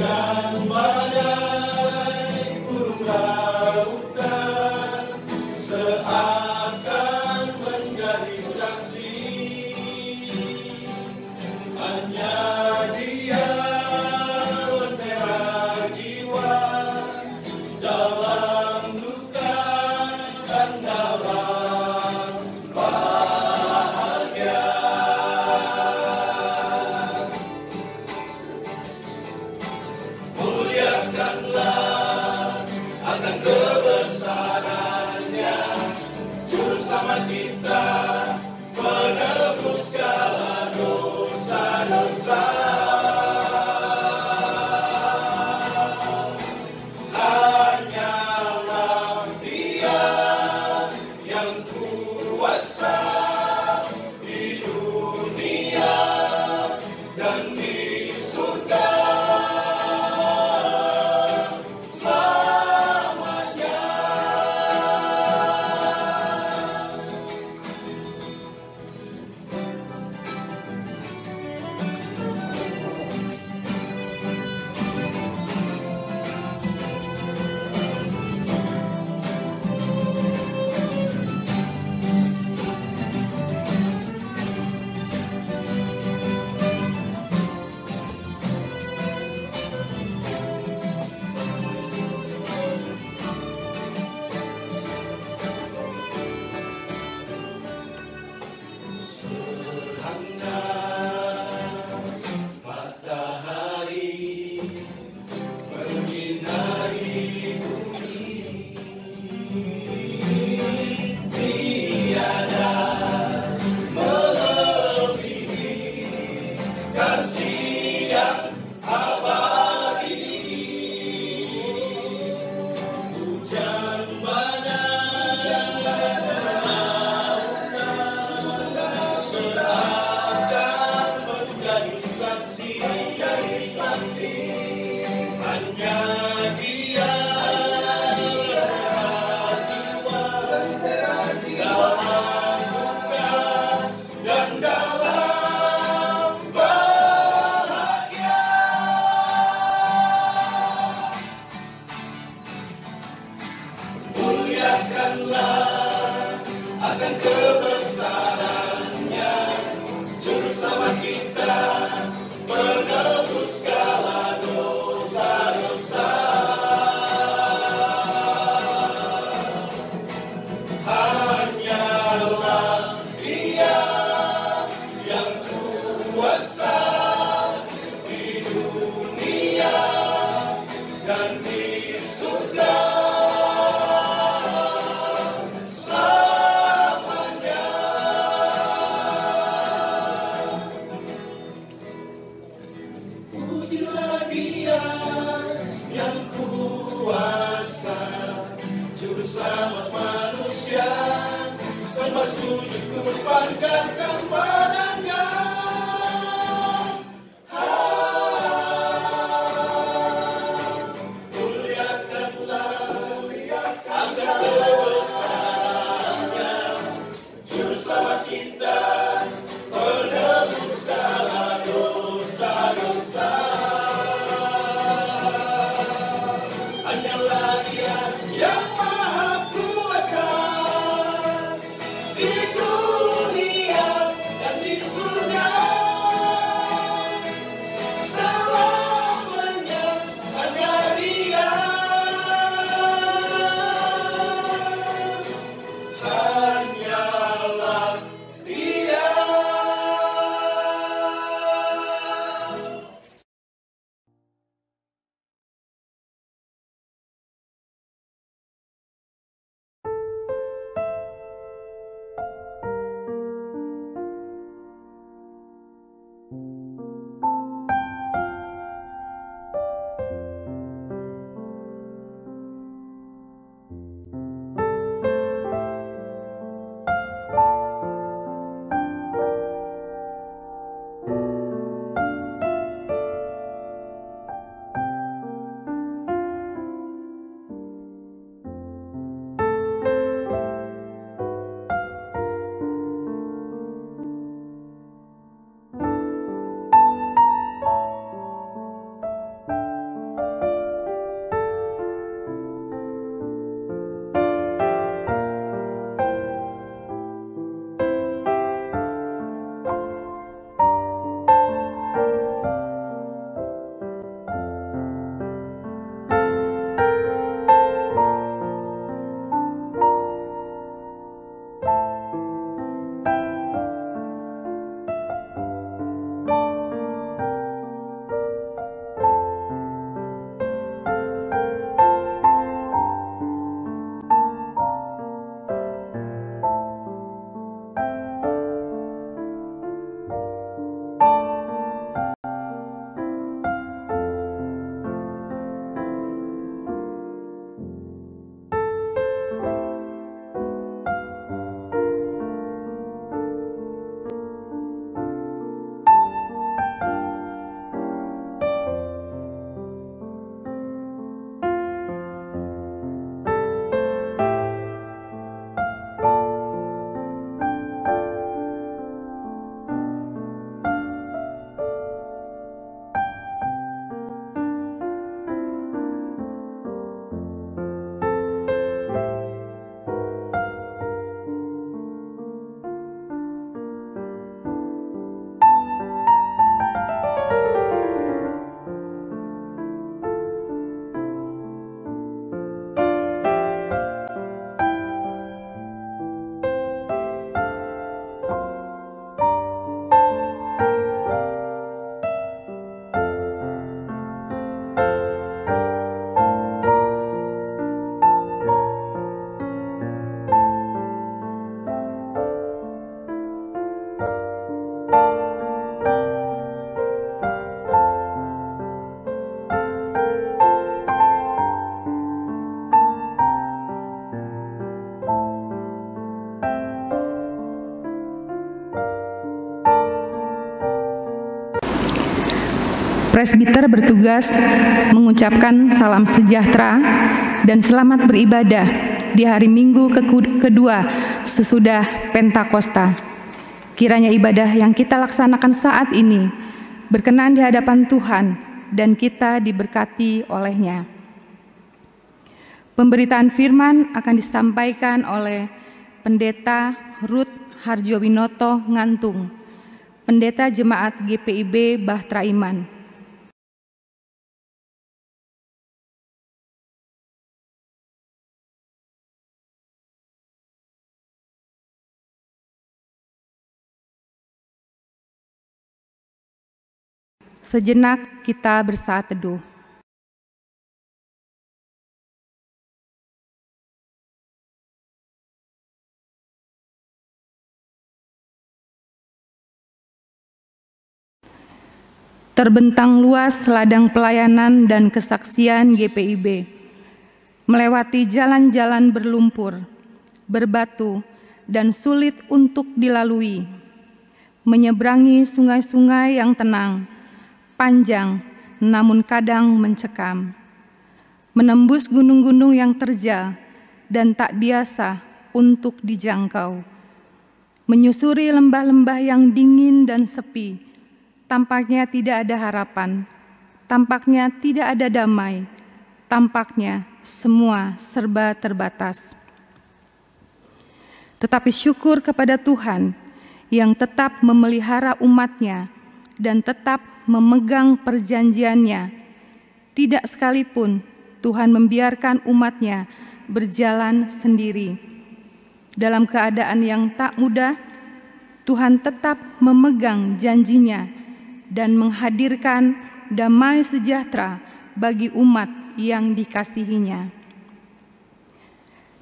Hujan badai burung lautan seakan menjadi saksi. Hanya Dia lentera jiwa dalam duka dan dalam bahagia. Muliakanlah akan kebesarannya, Juru Selamat kita, penebus segala dosa-dosa. Hanyalah Dia yang kuasa di dunia dan di surga. Matahari menyinari bumi, tiada melebihi kasih yang abadi. Hujan badai seakan menjadi saksi. Hanya Dia lentera jiwa dalam duka dan dalam bahagia. Muliakanlah akan kebesarannya, Juru Selamat kita, penebus segala dosa-dosa. Hanyalah Dia yang kuasa di dunia dan di surga selamanya. Pujilah Dia yang kuasa, Juru Selamat manusia, sembah sujud kupangkatkan padanya. Muliakanlah akan kebesarannya, Juru Selamat kita, penebus segala dosa-dosa. Hanyalah Dia yang Maha Kuasa di dunia presbiter bertugas mengucapkan salam sejahtera dan selamat beribadah di hari Minggu kedua sesudah Pentakosta. Kiranya ibadah yang kita laksanakan saat ini berkenan di hadapan Tuhan dan kita diberkati oleh-Nya. Pemberitaan firman akan disampaikan oleh Pendeta Ruth Harjowinoto Ngantung, Pendeta Jemaat GPIB Bahtera Iman. Sejenak kita bersaat teduh. Terbentang luas ladang pelayanan dan kesaksian GPIB, melewati jalan-jalan berlumpur, berbatu, dan sulit untuk dilalui, menyeberangi sungai-sungai yang tenang, panjang, namun kadang mencekam, menembus gunung-gunung yang terjal dan tak biasa untuk dijangkau, menyusuri lembah-lembah yang dingin dan sepi. Tampaknya tidak ada harapan, tampaknya tidak ada damai, tampaknya semua serba terbatas. Tetapi syukur kepada Tuhan yang tetap memelihara umat-Nya dan tetap memegang perjanjian-Nya. Tidak sekalipun Tuhan membiarkan umat-Nya berjalan sendiri. Dalam keadaan yang tak mudah, Tuhan tetap memegang janji-Nya dan menghadirkan damai sejahtera bagi umat yang dikasihi-Nya.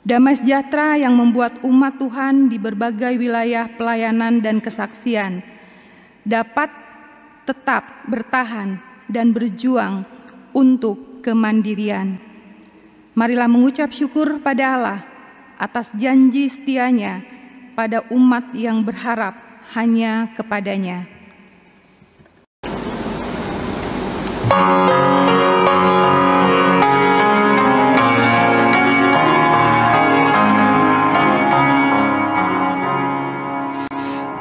Damai sejahtera yang membuat umat Tuhan di berbagai wilayah pelayanan dan kesaksian dapat tetap bertahan dan berjuang untuk kemandirian. Marilah mengucap syukur pada Allah atas janji setia-Nya pada umat yang berharap hanya kepada-Nya.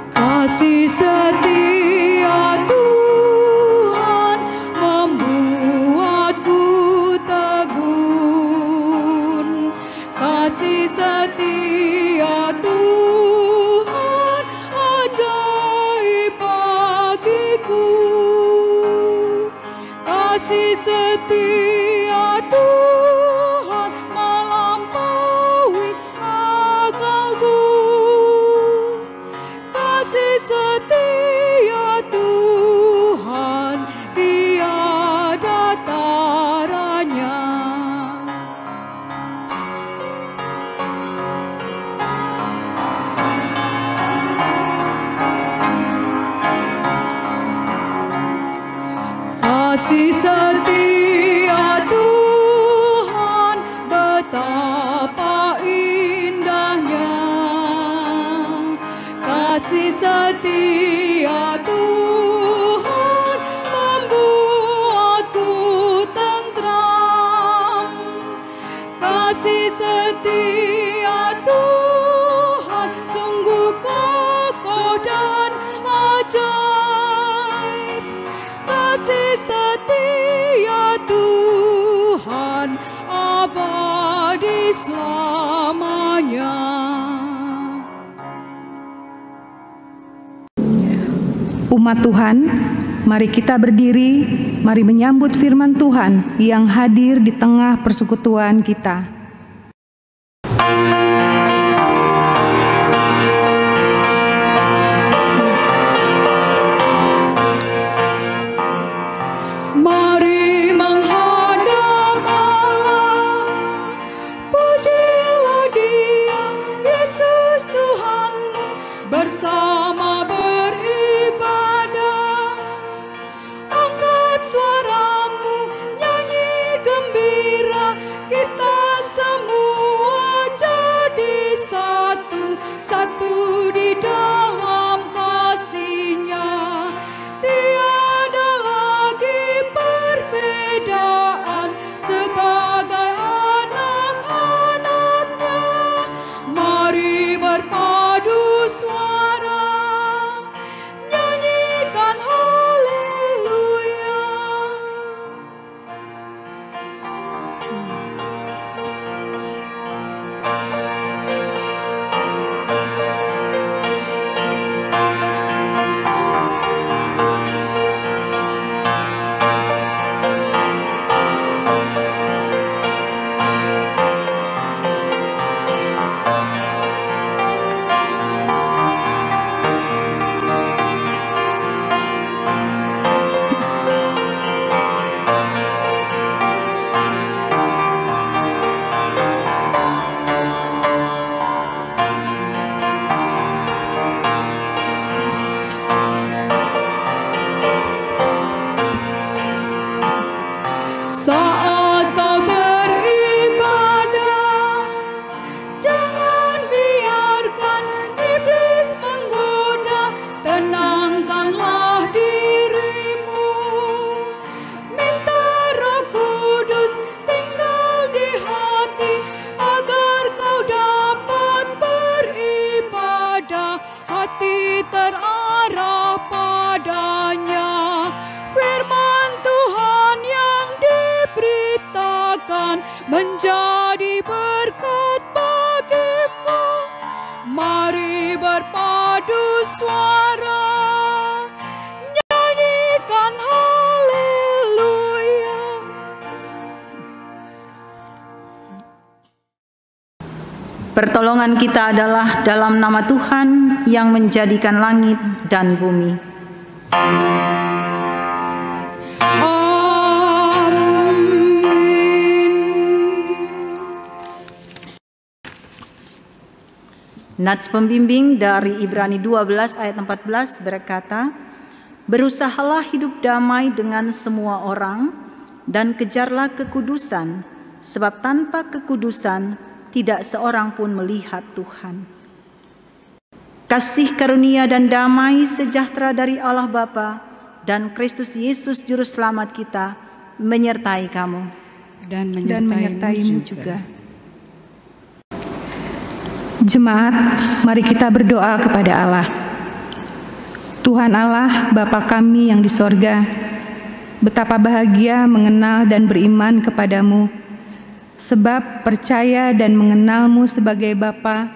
Kasih setia Tuhan membuatku tegun. Kasih setia Tuhan ajaib bagiku. Kasih setia Tuhan melampaui akalku. Kasih setia Tuhan tiada taranya. Kasih setia Tuhan betapa indahnya. Kasih setia Tuhan membuatku tentram. Kasih setia Tuhan sungguh kokoh dan ajaib. Kasih setia Tuhan abadi selamanya. Umat Tuhan, mari kita berdiri, mari menyambut firman Tuhan yang hadir di tengah persekutuan kita. Mari menghadap Allah, pujilah Dia, Yesus Tuhanmu, bersama beribadah. Angkat suaramu, nyanyi gembira, kita semua jadi satu, satu di dalam kasih-Nya. Tiada lagi Saat kau beribadah, jangan biarkan iblis menggoda. Tenangkanlah dirimu, minta Roh Kudus tinggal di hati, agar kau dapat beribadah, hati terarah padanya. Firman Tuhan yang diberitakan menjadi berkat bagimu. Mari berpadu suara, nyanyikan haleluya. Pertolongan kita adalah dalam nama Tuhan yang menjadikan langit dan bumi. Nats pembimbing dari Ibrani 12 ayat 14 berkata, "Berusahalah hidup damai dengan semua orang dan kejarlah kekudusan, sebab tanpa kekudusan tidak seorang pun melihat Tuhan." Kasih karunia dan damai sejahtera dari Allah Bapa dan Kristus Yesus Juru Selamat kita menyertai kamu Dan menyertaimu juga. Jemaat, mari kita berdoa kepada Allah. Tuhan Allah, Bapa kami yang di sorga, betapa bahagia mengenal dan beriman kepadamu, sebab percaya dan mengenalmu sebagai Bapa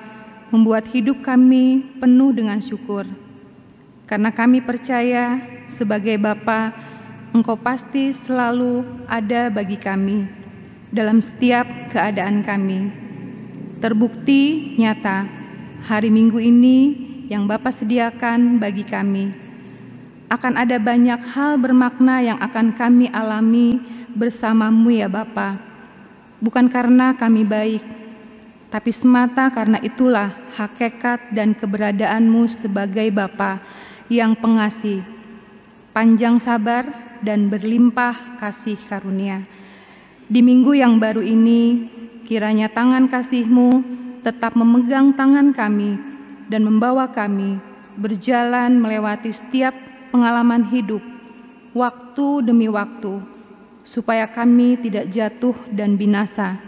membuat hidup kami penuh dengan syukur. Karena kami percaya sebagai Bapa, Engkau pasti selalu ada bagi kami dalam setiap keadaan kami. Terbukti nyata hari Minggu ini yang Bapa sediakan bagi kami. Akan ada banyak hal bermakna yang akan kami alami bersamamu ya Bapa. Bukan karena kami baik, tapi semata karena itulah hakikat dan keberadaanmu sebagai Bapa yang pengasih, panjang sabar dan berlimpah kasih karunia. Di minggu yang baru ini, kiranya tangan kasih-Mu tetap memegang tangan kami dan membawa kami berjalan melewati setiap pengalaman hidup, waktu demi waktu, supaya kami tidak jatuh dan binasa,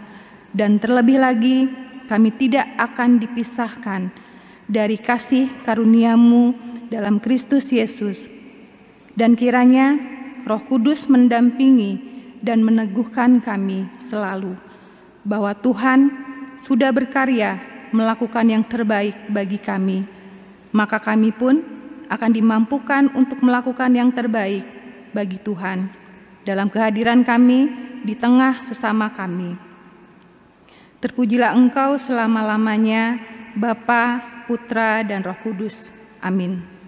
dan terlebih lagi kami tidak akan dipisahkan dari kasih karunia-Mu dalam Kristus Yesus. Dan kiranya Roh Kudus mendampingi dan meneguhkan kami selalu, bahwa Tuhan sudah berkarya melakukan yang terbaik bagi kami, maka kami pun akan dimampukan untuk melakukan yang terbaik bagi Tuhan dalam kehadiran kami di tengah sesama kami. Terpujilah Engkau selama-lamanya, Bapa, Putra, dan Roh Kudus. Amin.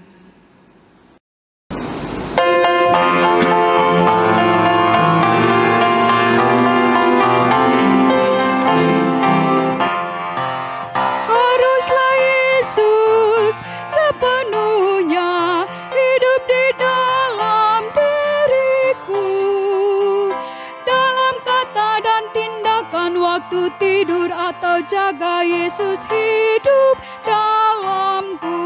Tidur atau jaga, Yesus hidup dalamku.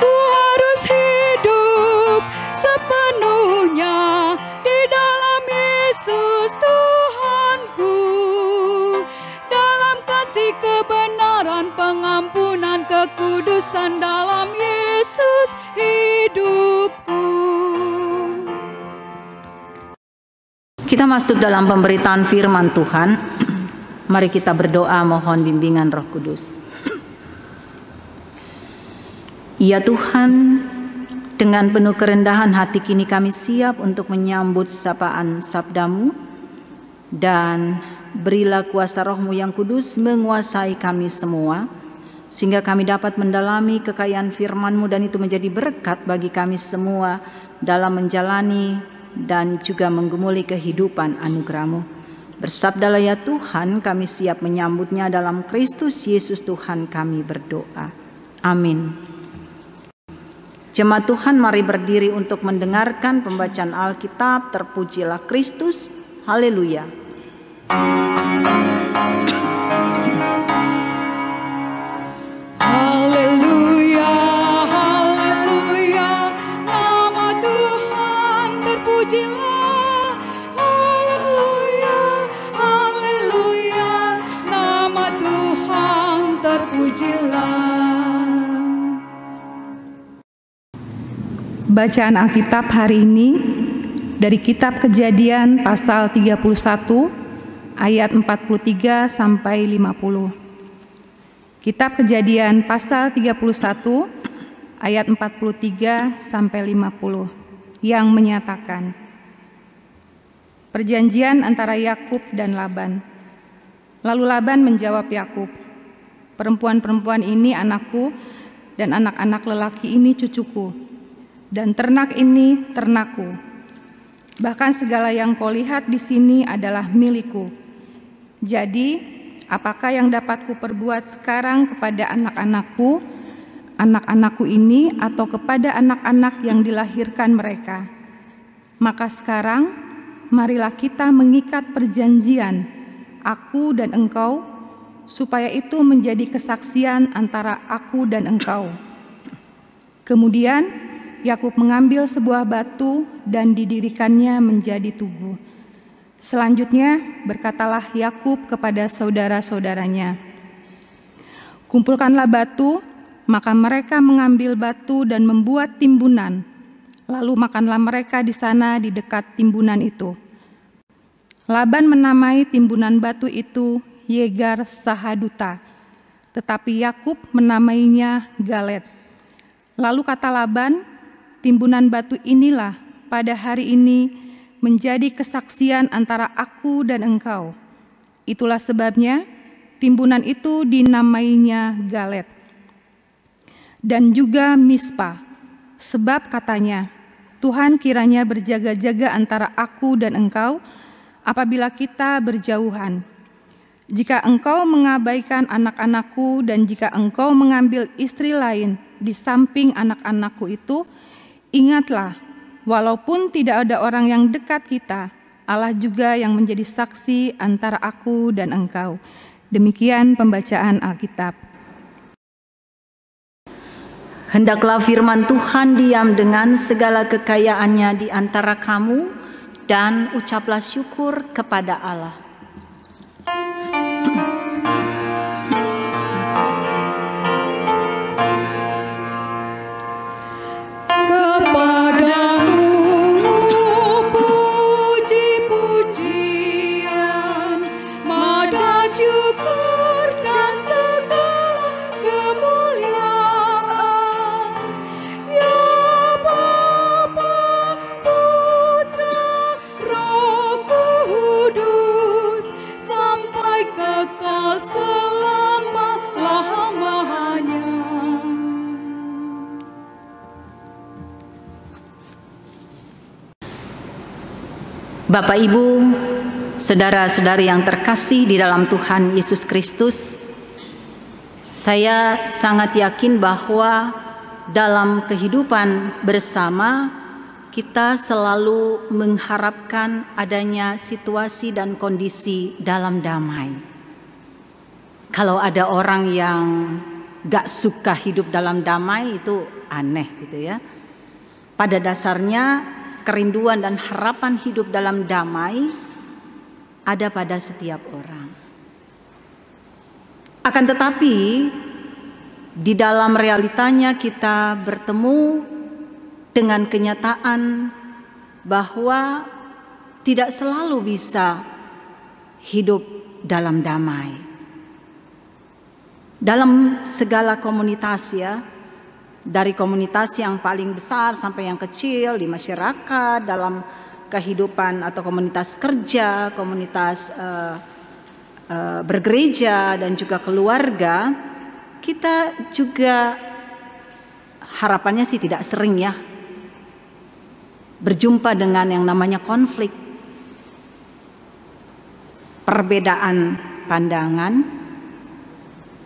Ku harus hidup sepenuhnya di dalam Yesus Tuhanku, dalam kasih kebenaran, pengampunan, kekudusan, dalam Yesus hidupku. Kita masuk dalam pemberitaan firman Tuhan. Mari kita berdoa mohon bimbingan Roh Kudus. Ya Tuhan, dengan penuh kerendahan hati kini kami siap untuk menyambut sapaan sabda-Mu, dan berilah kuasa Roh-Mu yang kudus menguasai kami semua, sehingga kami dapat mendalami kekayaan firman-Mu dan itu menjadi berkat bagi kami semua dalam menjalani dan juga menggumuli kehidupan anugerah-Mu. Bersabdalah ya Tuhan, kami siap menyambutnya dalam Kristus Yesus Tuhan kami berdoa. Amin. Jemaat Tuhan, mari berdiri untuk mendengarkan pembacaan Alkitab. Terpujilah Kristus. Haleluya. Haleluya, haleluya, nama Tuhan terpujilah. Haleluya, haleluya, nama Tuhan terpujilah. Bacaan Alkitab hari ini dari kitab Kejadian pasal 31 ayat 43 sampai 50. Kitab Kejadian pasal 31 ayat 43 sampai 50 yang menyatakan perjanjian antara Yakub dan Laban. Lalu Laban menjawab Yakub, "Perempuan-perempuan ini anakku dan anak-anak lelaki ini cucuku, dan ternak ini ternakku. Bahkan segala yang kau lihat di sini adalah milikku. Jadi, apakah yang dapat kuperbuat sekarang kepada anak-anakku ini atau kepada anak-anak yang dilahirkan mereka? Maka sekarang, marilah kita mengikat perjanjian, aku dan engkau, supaya itu menjadi kesaksian antara aku dan engkau." Kemudian, Yakub mengambil sebuah batu dan didirikannya menjadi tugu. Selanjutnya berkatalah Yakub kepada saudara-saudaranya, "Kumpulkanlah batu." Maka mereka mengambil batu dan membuat timbunan. Lalu makanlah mereka di sana di dekat timbunan itu. Laban menamai timbunan batu itu Yegar Sahaduta, tetapi Yakub menamainya Galet. Lalu kata Laban, "Timbunan batu inilah pada hari ini menjadi kesaksian antara aku dan engkau." Itulah sebabnya timbunan itu dinamainya Galet. Dan juga Mispa, sebab katanya, "Tuhan kiranya berjaga-jaga antara aku dan engkau apabila kita berjauhan. Jika engkau mengabaikan anak-anakku dan jika engkau mengambil istri lain di samping anak-anakku itu, ingatlah, walaupun tidak ada orang yang dekat kita, Allah juga yang menjadi saksi antara aku dan engkau." Demikian pembacaan Alkitab. Hendaklah firman Tuhan diam dengan segala kekayaannya di antara kamu, dan ucaplah syukur kepada Allah. Bapak, Ibu, saudara-saudari yang terkasih di dalam Tuhan Yesus Kristus, saya sangat yakin bahwa dalam kehidupan bersama kita selalu mengharapkan adanya situasi dan kondisi dalam damai. Kalau ada orang yang gak suka hidup dalam damai, itu aneh gitu ya. Pada dasarnya kerinduan dan harapan hidup dalam damai ada pada setiap orang. Akan tetapi di dalam realitanya kita bertemu dengan kenyataan bahwa tidak selalu bisa hidup dalam damai. Dalam segala komunitas ya, dari komunitas yang paling besar sampai yang kecil di masyarakat, dalam kehidupan atau komunitas kerja, komunitas bergereja dan juga keluarga, kita juga harapannya sih tidak sering ya berjumpa dengan yang namanya konflik. perbedaan pandangan,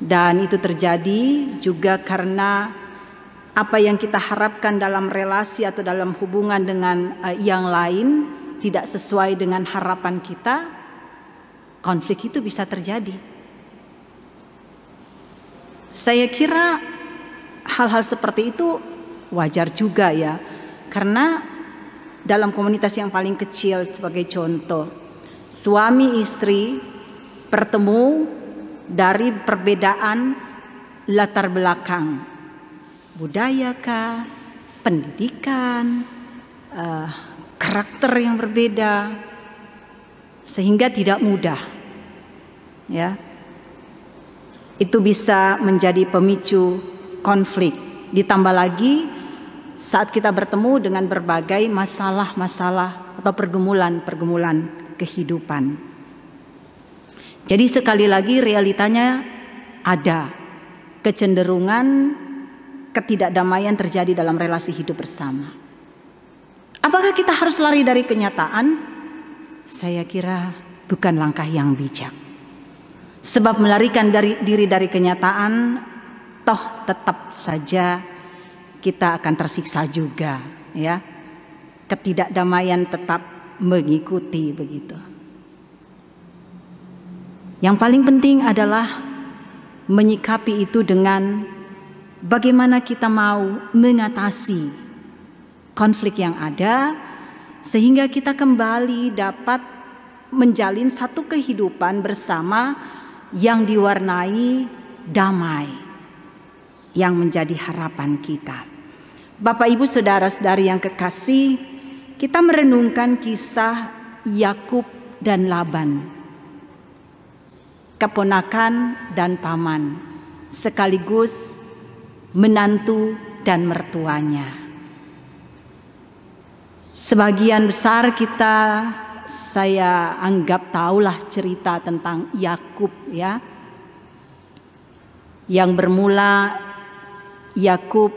dan itu terjadi juga karena apa yang kita harapkan dalam relasi atau dalam hubungan dengan yang lain tidak sesuai dengan harapan kita, konflik itu bisa terjadi. Saya kira hal-hal seperti itu wajar juga ya, karena dalam komunitas yang paling kecil sebagai contoh, suami istri bertemu dari perbedaan latar belakang, budaya kah, pendidikan, karakter yang berbeda, sehingga tidak mudah, ya. Itu bisa menjadi pemicu konflik. Ditambah lagi saat kita bertemu dengan berbagai masalah-masalah atau pergumulan-pergumulan kehidupan. Jadi sekali lagi realitanya ada kecenderungan ketidakdamaian terjadi dalam relasi hidup bersama. Apakah kita harus lari dari kenyataan? Saya kira bukan langkah yang bijak. Sebab melarikan diri dari kenyataan, toh tetap saja kita akan tersiksa juga, ya. Ketidakdamaian tetap mengikuti begitu. Yang paling penting adalah menyikapi itu dengan bagaimana kita mau mengatasi konflik yang ada, sehingga kita kembali dapat menjalin satu kehidupan bersama yang diwarnai damai, yang menjadi harapan kita. Bapak Ibu saudara-saudari yang kekasih, kita merenungkan kisah Yakub dan Laban, keponakan dan paman, sekaligus menantu dan mertuanya. Sebagian besar kita, saya anggap tahulah cerita tentang Yakub, ya. Yang bermula Yakub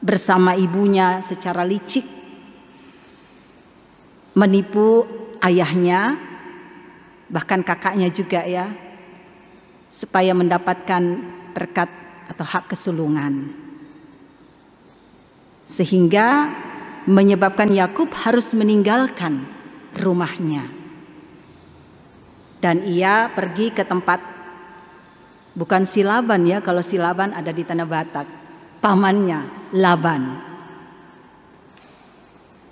bersama ibunya secara licik menipu ayahnya, bahkan kakaknya juga, ya, supaya mendapatkan berkat atau hak kesulungan, sehingga menyebabkan Yakub harus meninggalkan rumahnya, dan ia pergi ke tempat, bukan si Laban, ya, kalau si Laban ada di Tanah Batak, pamannya Laban.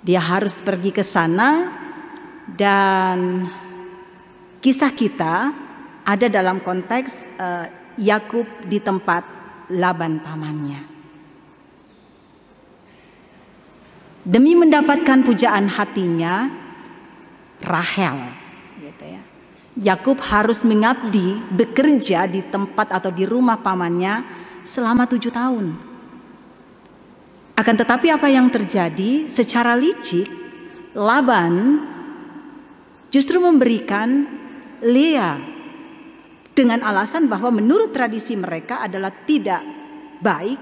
Dia harus pergi ke sana, dan kisah kita ada dalam konteks Yakub di tempat Laban pamannya. Demi mendapatkan pujaan hatinya, Rahel, gitu ya, Yakub harus mengabdi, bekerja di tempat atau di rumah pamannya selama 7 tahun. Akan tetapi apa yang terjadi? Secara licik, Laban justru memberikan Lea dengan alasan bahwa menurut tradisi mereka adalah tidak baik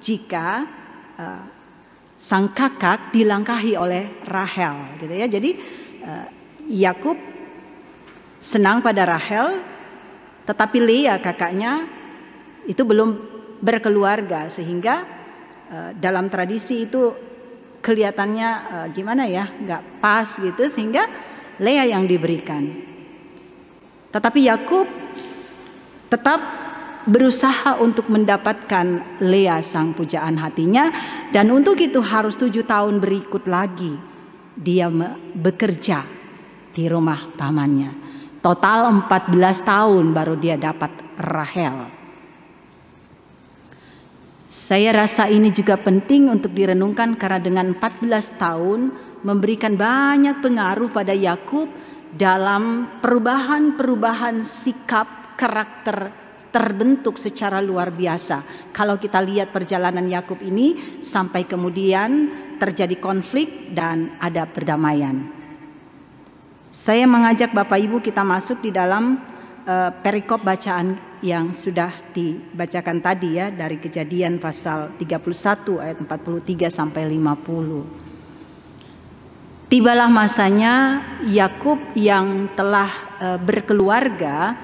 jika sang kakak dilangkahi oleh Rahel, gitu ya. Jadi Yakub senang pada Rahel, tetapi Lea kakaknya itu belum berkeluarga, sehingga dalam tradisi itu kelihatannya gimana ya, nggak pas gitu, sehingga Lea yang diberikan. Tetapi Yakub tetap berusaha untuk mendapatkan Lea sang pujaan hatinya, dan untuk itu harus 7 tahun berikut lagi dia bekerja di rumah pamannya. Total 14 tahun baru dia dapat Rahel. Saya rasa ini juga penting untuk direnungkan, karena dengan 14 tahun memberikan banyak pengaruh pada Yakub dalam perubahan-perubahan sikap, karakter terbentuk secara luar biasa. Kalau kita lihat perjalanan Yakub ini sampai kemudian terjadi konflik dan ada perdamaian. Saya mengajak Bapak Ibu kita masuk di dalam perikop bacaan yang sudah dibacakan tadi, ya, dari Kejadian pasal 31 ayat 43 sampai 50. Tibalah masanya Yakub yang telah berkeluarga,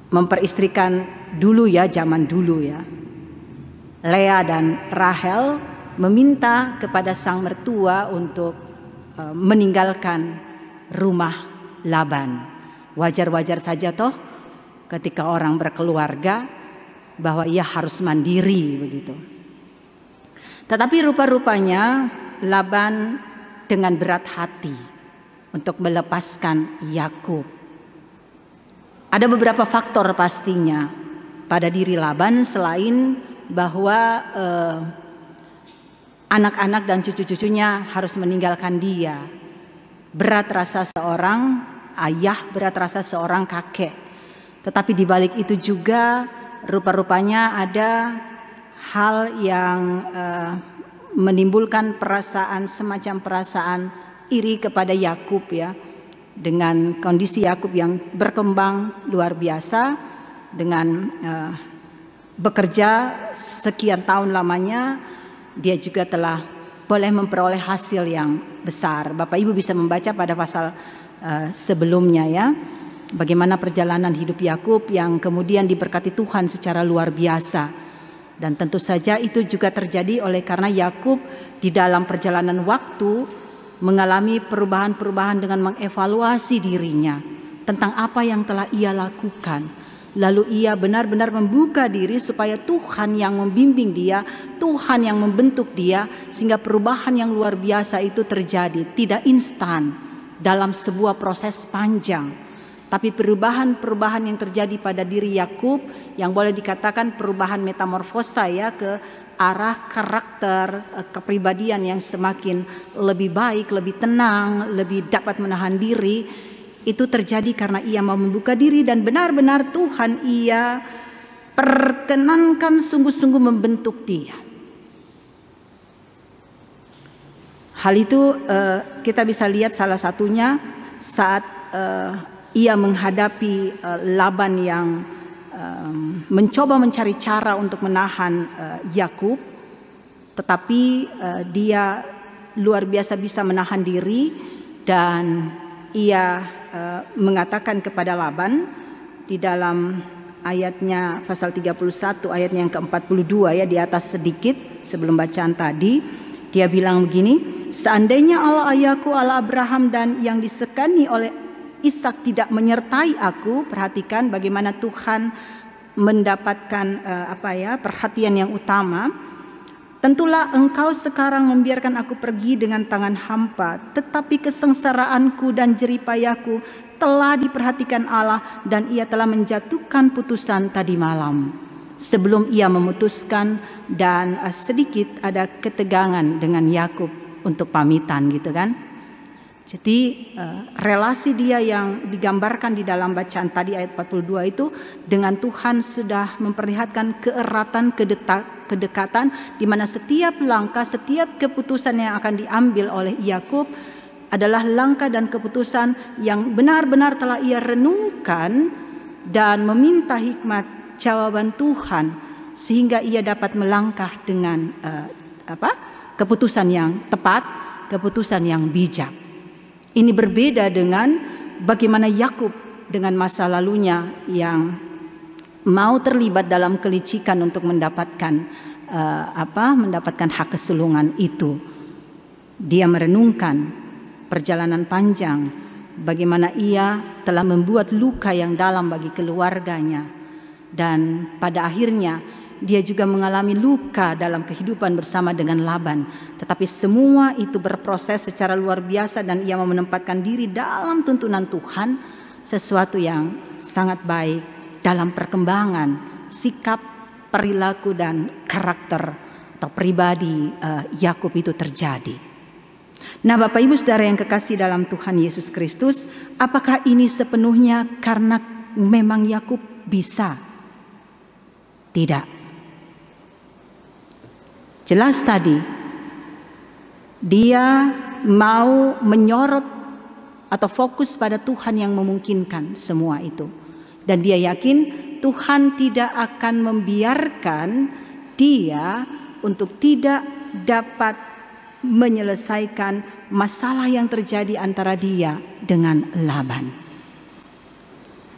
memperistrikan dulu ya, zaman dulu ya, Lea dan Rahel, meminta kepada sang mertua untuk meninggalkan rumah Laban. Wajar-wajar saja toh ketika orang berkeluarga bahwa ia harus mandiri begitu. Tetapi rupa-rupanya Laban dengan berat hati untuk melepaskan Yakub. Ada beberapa faktor pastinya pada diri Laban selain bahwa anak-anak dan cucu-cucunya harus meninggalkan dia. Berat rasa seorang ayah, berat rasa seorang kakek. Tetapi di balik itu juga rupa-rupanya ada hal yang menimbulkan perasaan, semacam perasaan iri kepada Yakub ya, dengan kondisi Yakub yang berkembang luar biasa, dengan bekerja sekian tahun lamanya, dia juga telah boleh memperoleh hasil yang besar. Bapak Ibu bisa membaca pada pasal sebelumnya ya, bagaimana perjalanan hidup Yakub yang kemudian diberkati Tuhan secara luar biasa. Dan tentu saja itu juga terjadi oleh karena Yakub di dalam perjalanan waktu mengalami perubahan-perubahan dengan mengevaluasi dirinya tentang apa yang telah ia lakukan. Lalu ia benar-benar membuka diri supaya Tuhan yang membimbing dia, Tuhan yang membentuk dia, sehingga perubahan yang luar biasa itu terjadi. Tidak instan dalam sebuah proses panjang. Tapi perubahan-perubahan yang terjadi pada diri Yakub yang boleh dikatakan perubahan metamorfosa ya, ke arah karakter, kepribadian yang semakin lebih baik, lebih tenang, lebih dapat menahan diri, itu terjadi karena ia mau membuka diri dan benar-benar Tuhan ia perkenankan sungguh-sungguh membentuk dia. Hal itu kita bisa lihat salah satunya saat ia menghadapi Laban yang mencoba mencari cara untuk menahan Yakub, tetapi dia luar biasa bisa menahan diri dan ia mengatakan kepada Laban di dalam ayatnya pasal 31 ayatnya yang ke-42 ya, di atas sedikit sebelum bacaan tadi, dia bilang begini, seandainya Allah ayahku Allah Abraham dan yang disekani oleh Ishak tidak menyertai aku, perhatikan bagaimana Tuhan mendapatkan perhatian yang utama. Tentulah engkau sekarang membiarkan aku pergi dengan tangan hampa, tetapi kesengsaraanku dan jeripayahku telah diperhatikan Allah dan ia telah menjatuhkan putusan tadi malam. Sebelum ia memutuskan dan sedikit ada ketegangan dengan Yakub untuk pamitan gitu kan. Jadi relasi dia yang digambarkan di dalam bacaan tadi ayat 42 itu dengan Tuhan sudah memperlihatkan keeratan, kedekatan, di mana setiap langkah, setiap keputusan yang akan diambil oleh Yakub adalah langkah dan keputusan yang benar-benar telah ia renungkan dan meminta hikmat jawaban Tuhan sehingga ia dapat melangkah dengan keputusan yang tepat, keputusan yang bijak. Ini berbeda dengan bagaimana Yakub dengan masa lalunya yang mau terlibat dalam kelicikan untuk mendapatkan hak kesulungan itu. Dia merenungkan perjalanan panjang, bagaimana ia telah membuat luka yang dalam bagi keluarganya, dan pada akhirnya dia juga mengalami luka dalam kehidupan bersama dengan Laban. Tetapi semua itu berproses secara luar biasa dan ia mau menempatkan diri dalam tuntunan Tuhan, sesuatu yang sangat baik dalam perkembangan sikap, perilaku dan karakter atau pribadi Yakub itu terjadi. Nah, Bapak Ibu Saudara yang kekasih dalam Tuhan Yesus Kristus, apakah ini sepenuhnya karena memang Yakub bisa? Tidak. Jelas tadi dia mau menyorot atau fokus pada Tuhan yang memungkinkan semua itu. Dan dia yakin Tuhan tidak akan membiarkan dia untuk tidak dapat menyelesaikan masalah yang terjadi antara dia dengan Laban.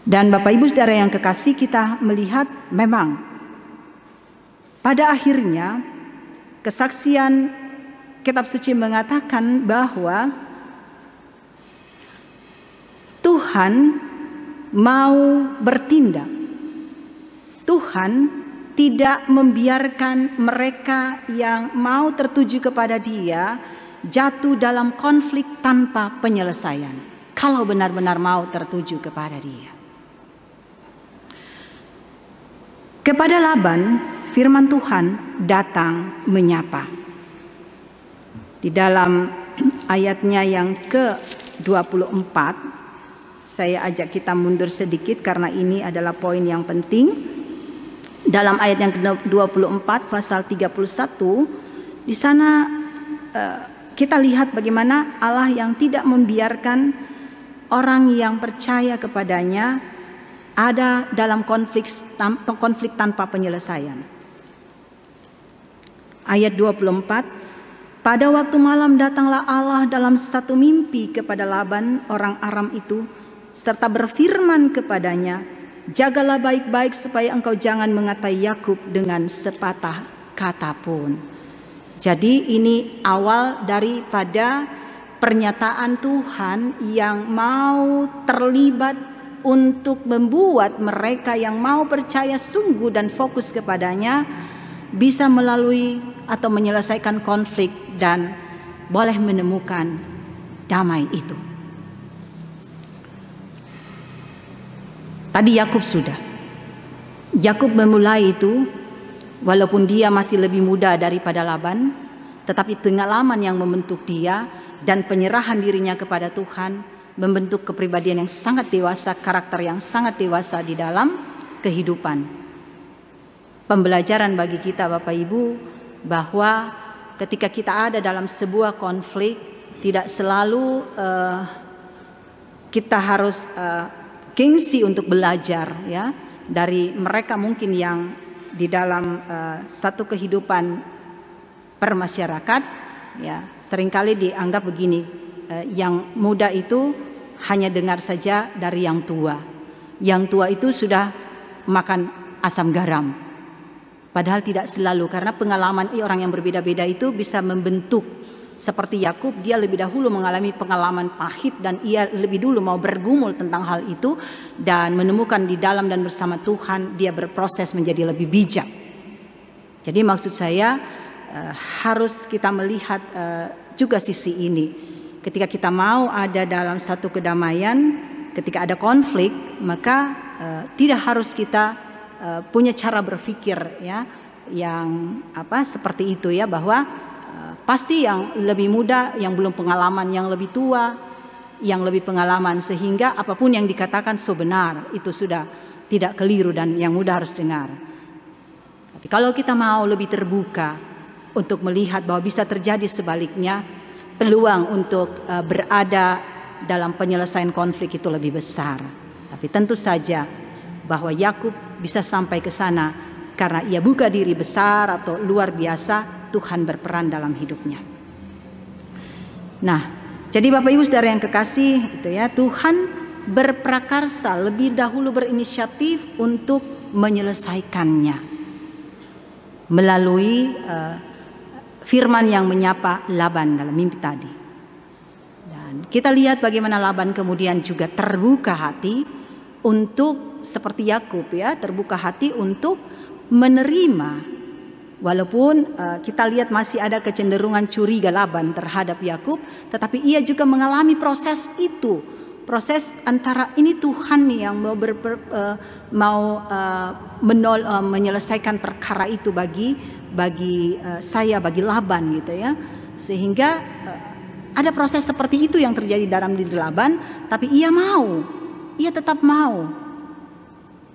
Dan Bapak Ibu Saudara yang kekasih, kita melihat memang pada akhirnya kesaksian Kitab Suci mengatakan bahwa Tuhan mau bertindak. Tuhan tidak membiarkan mereka yang mau tertuju kepada Dia jatuh dalam konflik tanpa penyelesaian, kalau benar-benar mau tertuju kepada Dia. Kepada Laban, firman Tuhan datang menyapa. Di dalam ayatnya yang ke-24, saya ajak kita mundur sedikit karena ini adalah poin yang penting. Dalam ayat yang ke-24 pasal 31, di sana kita lihat bagaimana Allah yang tidak membiarkan orang yang percaya kepadanya ada dalam konflik tanpa penyelesaian. Ayat 24, pada waktu malam datanglah Allah dalam satu mimpi kepada Laban orang Aram itu, serta berfirman kepadanya, jagalah baik-baik supaya engkau jangan mengatai Yakub dengan sepatah kata pun. Jadi ini awal daripada pernyataan Tuhan yang mau terlibat untuk membuat mereka yang mau percaya sungguh dan fokus kepadanya bisa melalui atau menyelesaikan konflik dan boleh menemukan damai itu. Tadi Yakub sudah. Yakub memulai itu walaupun dia masih lebih muda daripada Laban, tetapi pengalaman yang membentuk dia dan penyerahan dirinya kepada Tuhan membentuk kepribadian yang sangat dewasa, karakter yang sangat dewasa di dalam kehidupan. Pembelajaran bagi kita Bapak Ibu bahwa ketika kita ada dalam sebuah konflik tidak selalu kita harus gengsi untuk belajar ya dari mereka mungkin yang di dalam satu kehidupan permasyarakat ya seringkali dianggap begini, yang muda itu hanya dengar saja dari yang tua. Yang tua itu sudah makan asam garam. Padahal tidak selalu, karena pengalaman orang yang berbeda-beda itu bisa membentuk. Seperti Yakub, dia lebih dahulu mengalami pengalaman pahit dan ia lebih dulu mau bergumul tentang hal itu dan menemukan di dalam dan bersama Tuhan dia berproses menjadi lebih bijak. Jadi maksud saya harus kita melihat juga sisi ini. Ketika kita mau ada dalam satu kedamaian, ketika ada konflik, maka tidak harus kita punya cara berpikir ya yang seperti itu ya, bahwa pasti yang lebih muda, yang belum pengalaman, yang lebih tua, yang lebih pengalaman, sehingga apapun yang dikatakan benar, itu sudah tidak keliru dan yang muda harus dengar. Tapi kalau kita mau lebih terbuka untuk melihat bahwa bisa terjadi sebaliknya, peluang untuk berada dalam penyelesaian konflik itu lebih besar. Tapi tentu saja bahwa Yakub bisa sampai ke sana karena ia buka diri besar atau luar biasa, Tuhan berperan dalam hidupnya. Nah, jadi Bapak Ibu Saudara yang kekasih, itu ya, Tuhan berprakarsa, lebih dahulu berinisiatif untuk menyelesaikannya melalui firman yang menyapa Laban dalam mimpi tadi. Dan kita lihat bagaimana Laban kemudian juga terbuka hati untuk seperti Yakub ya, terbuka hati untuk menerima. Walaupun kita lihat masih ada kecenderungan curiga Laban terhadap Yakub, tetapi ia juga mengalami proses itu, proses antara ini Tuhan nih yang mau menyelesaikan perkara itu bagi saya, bagi Laban gitu ya, sehingga ada proses seperti itu yang terjadi dalam diri Laban, tapi ia tetap mau.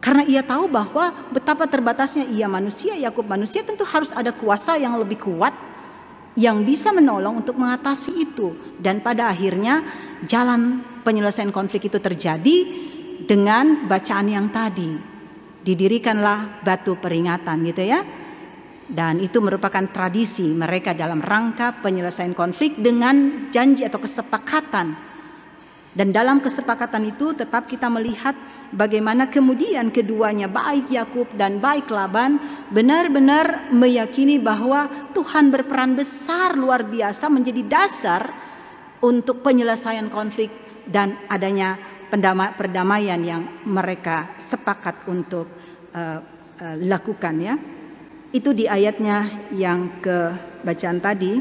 Karena ia tahu bahwa betapa terbatasnya ia manusia, Yakub manusia, tentu harus ada kuasa yang lebih kuat yang bisa menolong untuk mengatasi itu. Dan pada akhirnya jalan penyelesaian konflik itu terjadi dengan bacaan yang tadi. Didirikanlah batu peringatan gitu ya. Dan itu merupakan tradisi mereka dalam rangka penyelesaian konflik dengan janji atau kesepakatan. Dan dalam kesepakatan itu tetap kita melihat bagaimana kemudian keduanya, baik Yakub dan baik Laban, benar-benar meyakini bahwa Tuhan berperan besar luar biasa menjadi dasar untuk penyelesaian konflik dan adanya perdamaian yang mereka sepakat untuk lakukan, ya. Itu di ayatnya yang ke bacaan tadi,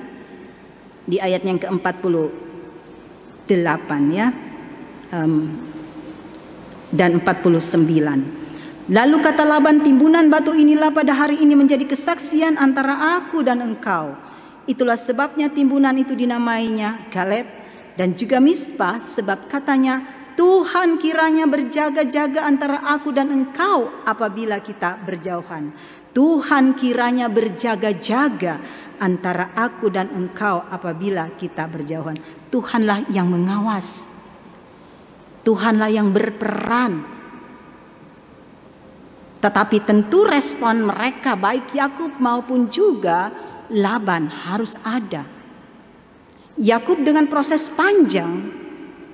di ayat yang ke-48, ya, dan 49. Lalu kata Laban, timbunan batu inilah pada hari ini menjadi kesaksian antara aku dan engkau. Itulah sebabnya timbunan itu dinamainya Galed dan juga Mispa, sebab katanya, Tuhan kiranya berjaga-jaga antara aku dan engkau apabila kita berjauhan. Tuhan kiranya berjaga-jaga antara aku dan engkau apabila kita berjauhan. Tuhanlah yang mengawas. Tuhanlah yang berperan. Tetapi tentu respon mereka baik Yakub maupun juga Laban harus ada. Yakub dengan proses panjang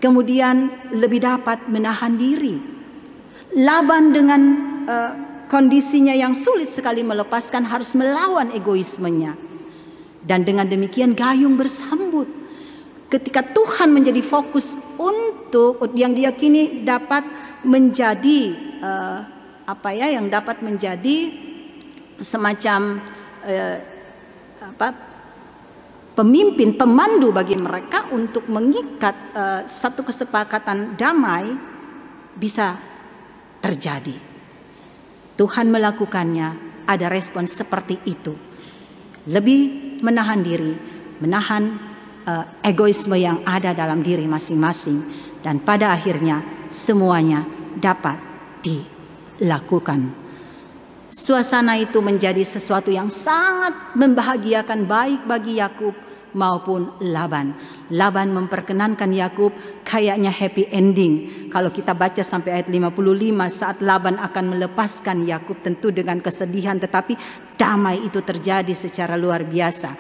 kemudian lebih dapat menahan diri. Laban dengan kondisinya yang sulit sekali melepaskan, harus melawan egoismenya. Dan dengan demikian gayung bersambut. Ketika Tuhan menjadi fokus untuk yang diyakini dapat menjadi yang dapat menjadi semacam pemimpin, pemandu bagi mereka untuk mengikat satu kesepakatan damai bisa terjadi. Tuhan melakukannya, ada respon seperti itu. Lebih menahan diri, menahan egoisme yang ada dalam diri masing-masing, dan pada akhirnya semuanya dapat dilakukan. Suasana itu menjadi sesuatu yang sangat membahagiakan baik bagi Yakub maupun Laban. Laban memperkenankan Yakub, kayaknya happy ending. Kalau kita baca sampai ayat 55, saat Laban akan melepaskan Yakub tentu dengan kesedihan, tetapi damai itu terjadi secara luar biasa.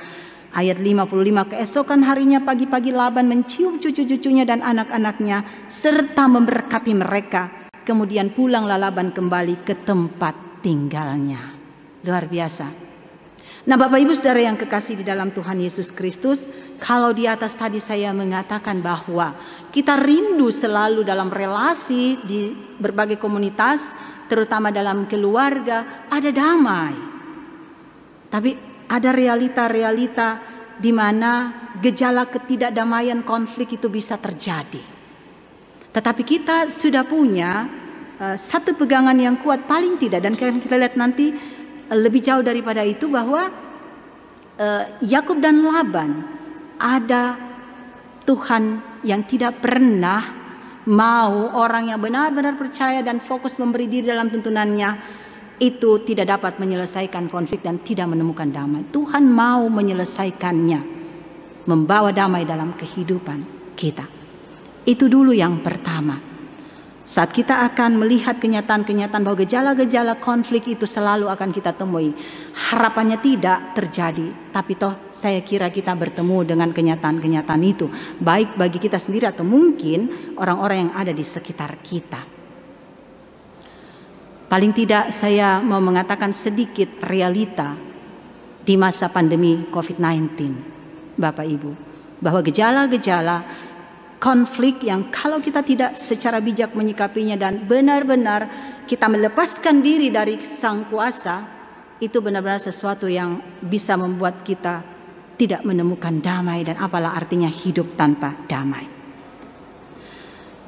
Ayat 55, keesokan harinya pagi-pagi Laban mencium cucu-cucunya dan anak-anaknya serta memberkati mereka. Kemudian pulanglah Laban kembali ke tempat tinggalnya. Luar biasa. Nah, Bapak Ibu Saudara yang kekasih di dalam Tuhan Yesus Kristus, kalau di atas tadi saya mengatakan bahwa kita rindu selalu dalam relasi di berbagai komunitas, terutama dalam keluarga, ada damai. Tapi ada realita-realita di mana gejala ketidakdamaian, konflik itu bisa terjadi. Tetapi kita sudah punya satu pegangan yang kuat paling tidak, dan kita lihat nanti lebih jauh daripada itu, bahwa Yakub dan Laban ada Tuhan yang tidak pernah mau orang yang benar-benar percaya dan fokus memberi diri dalam tuntunannya itu tidak dapat menyelesaikan konflik dan tidak menemukan damai. Tuhan mau menyelesaikannya, membawa damai dalam kehidupan kita. Itu dulu yang pertama. Saat kita akan melihat kenyataan-kenyataan bahwa gejala-gejala konflik itu selalu akan kita temui, harapannya tidak terjadi, tapi toh saya kira kita bertemu dengan kenyataan-kenyataan itu, baik bagi kita sendiri atau mungkin orang-orang yang ada di sekitar kita. Paling tidak saya mau mengatakan sedikit realita di masa pandemi COVID-19, Bapak Ibu, bahwa gejala-gejala konflik yang kalau kita tidak secara bijak menyikapinya dan benar-benar kita melepaskan diri dari sang kuasa, itu benar-benar sesuatu yang bisa membuat kita tidak menemukan damai, dan apalah artinya hidup tanpa damai.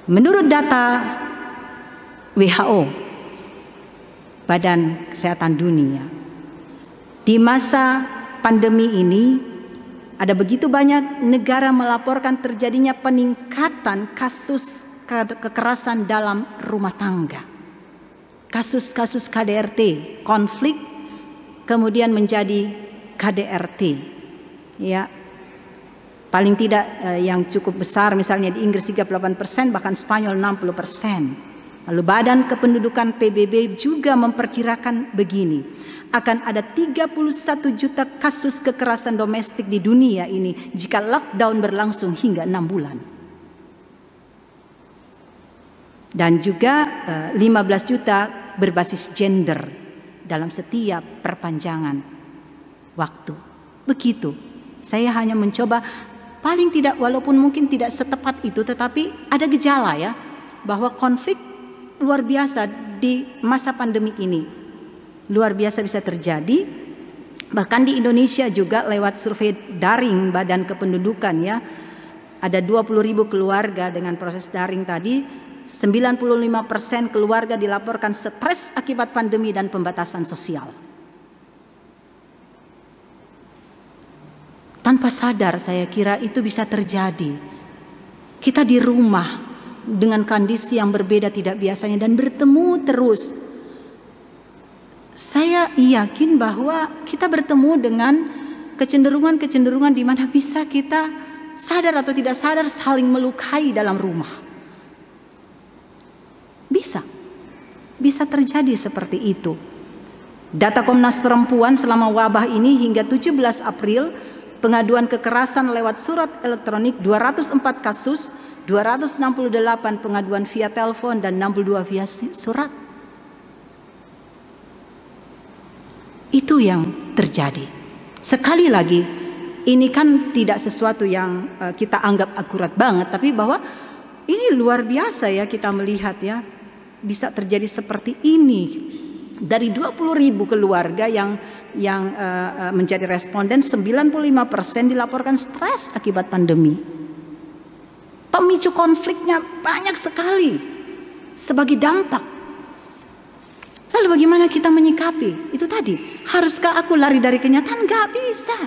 Menurut data WHO, Badan Kesehatan Dunia, di masa pandemi ini ada begitu banyak negara melaporkan terjadinya peningkatan kasus kekerasan dalam rumah tangga. Kasus-kasus KDRT, konflik kemudian menjadi KDRT. Ya. Paling tidak yang cukup besar misalnya di Inggris 38%, bahkan Spanyol 60%. Lalu Badan Kependudukan PBB juga memperkirakan begini. akan ada 31 juta kasus kekerasan domestik di dunia ini jika lockdown berlangsung hingga 6 bulan. Dan juga 15 juta berbasis gender dalam setiap perpanjangan waktu. Begitu. Saya hanya mencoba paling tidak, walaupun mungkin tidak setepat itu, tetapi ada gejala ya, bahwa konflik luar biasa di masa pandemi ini. Luar biasa bisa terjadi. Bahkan di Indonesia juga lewat survei daring Badan Kependudukan ya, ada 20.000 keluarga dengan proses daring tadi. 95% keluarga dilaporkan stres akibat pandemi dan pembatasan sosial. Tanpa sadar saya kira itu bisa terjadi. Kita di rumah dengan kondisi yang berbeda tidak biasanya dan bertemu terus. Saya yakin bahwa kita bertemu dengan kecenderungan-kecenderungan di mana bisa kita sadar atau tidak sadar saling melukai dalam rumah. Bisa terjadi seperti itu. Data Komnas Perempuan selama wabah ini hingga 17 April, pengaduan kekerasan lewat surat elektronik 204 kasus, 268 pengaduan via telepon dan 62 via surat. Itu yang terjadi. Sekali lagi, ini kan tidak sesuatu yang kita anggap akurat banget, tapi bahwa ini luar biasa ya kita melihat ya, bisa terjadi seperti ini. Dari 20.000 keluarga yang menjadi responden, 95% dilaporkan stres akibat pandemi. Pemicu konfliknya banyak sekali sebagai dampak. Lalu bagaimana kita menyikapi? Itu tadi, haruskah aku lari dari kenyataan? Gak bisa.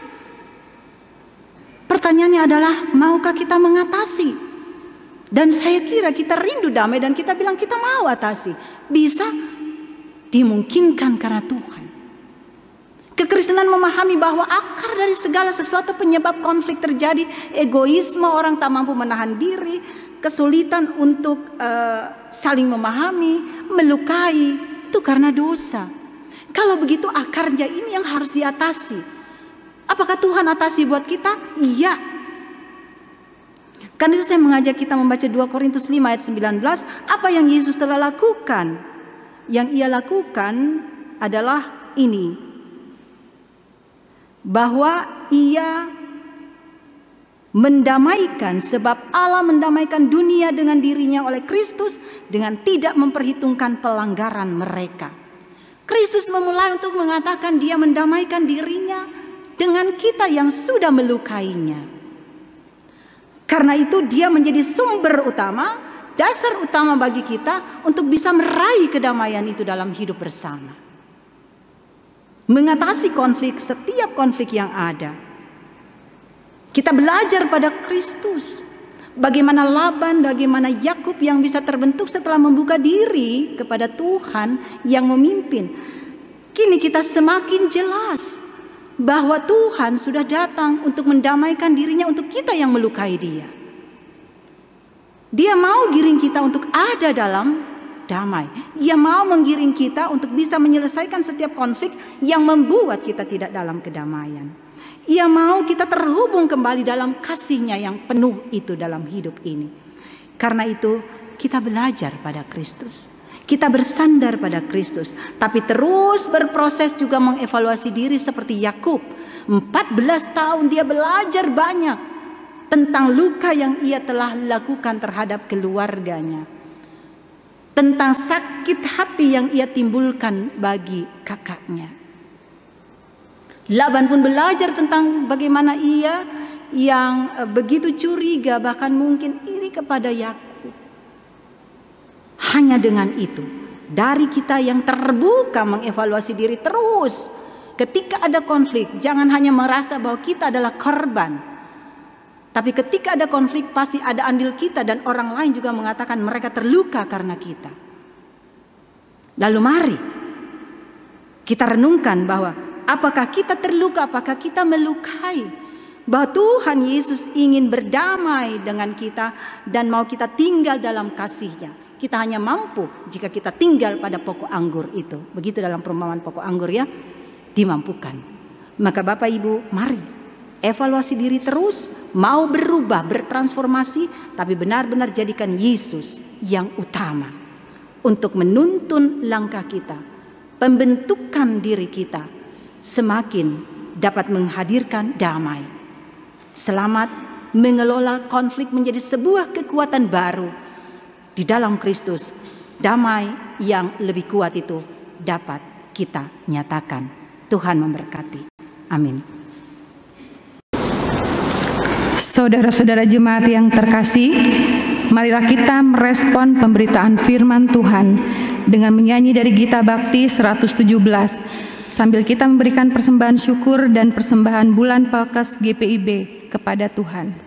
Pertanyaannya adalah, maukah kita mengatasi? Dan saya kira kita rindu damai dan kita bilang kita mau atasi. Bisa dimungkinkan karena Tuhan. Kekristenan memahami bahwa akar dari segala sesuatu penyebab konflik terjadi, egoisme, orang tak mampu menahan diri, kesulitan untuk saling memahami, melukai, itu karena dosa. Kalau begitu akarnya ini yang harus diatasi. Apakah Tuhan atasi buat kita? Iya. Karena itu saya mengajak kita membaca 2 Korintus 5 ayat 19. Apa yang Yesus telah lakukan? Yang ia lakukan adalah ini. Bahwa ia mendamaikan, sebab Allah mendamaikan dunia dengan dirinya oleh Kristus dengan tidak memperhitungkan pelanggaran mereka. Kristus memulai untuk mengatakan dia mendamaikan dirinya dengan kita yang sudah melukainya. Karena itu dia menjadi sumber utama, dasar utama bagi kita untuk bisa meraih kedamaian itu dalam hidup bersama. Mengatasi konflik, setiap konflik yang ada. Kita belajar pada Kristus. Bagaimana Laban, bagaimana Yakub yang bisa terbentuk setelah membuka diri kepada Tuhan yang memimpin. Kini kita semakin jelas bahwa Tuhan sudah datang untuk mendamaikan dirinya untuk kita yang melukai dia. Dia mau giring kita untuk ada dalam damai. Ia mau menggiring kita untuk bisa menyelesaikan setiap konflik yang membuat kita tidak dalam kedamaian. Ia mau kita terhubung kembali dalam kasih-Nya yang penuh itu dalam hidup ini. Karena itu kita belajar pada Kristus. Kita bersandar pada Kristus. Tapi terus berproses juga mengevaluasi diri seperti Yakub. 14 tahun dia belajar banyak tentang luka yang ia telah lakukan terhadap keluarganya. Tentang sakit hati yang ia timbulkan bagi kakaknya. Laban pun belajar tentang bagaimana ia yang begitu curiga, bahkan mungkin iri kepada Yakub. Hanya dengan itu, dari kita yang terbuka mengevaluasi diri terus, ketika ada konflik, jangan hanya merasa bahwa kita adalah korban. Tapi ketika ada konflik pasti ada andil kita dan orang lain juga mengatakan mereka terluka karena kita. Lalu mari kita renungkan bahwa apakah kita terluka, apakah kita melukai? Bahwa Tuhan Yesus ingin berdamai dengan kita dan mau kita tinggal dalam kasih-Nya. Kita hanya mampu jika kita tinggal pada pokok anggur itu. Begitu dalam perumpamaan pokok anggur ya. dimampukan. Maka Bapak Ibu, mari evaluasi diri terus, mau berubah, bertransformasi, tapi benar-benar jadikan Yesus yang utama untuk menuntun langkah kita, pembentukan diri kita semakin dapat menghadirkan damai. Selamat mengelola konflik menjadi sebuah kekuatan baru di dalam Kristus. Damai yang lebih kuat itu dapat kita nyatakan. Tuhan memberkati. Amin. Saudara-saudara jemaat yang terkasih, marilah kita merespon pemberitaan firman Tuhan dengan menyanyi dari Gita Bakti 117 sambil kita memberikan persembahan syukur dan persembahan bulan Palkes GPIB kepada Tuhan.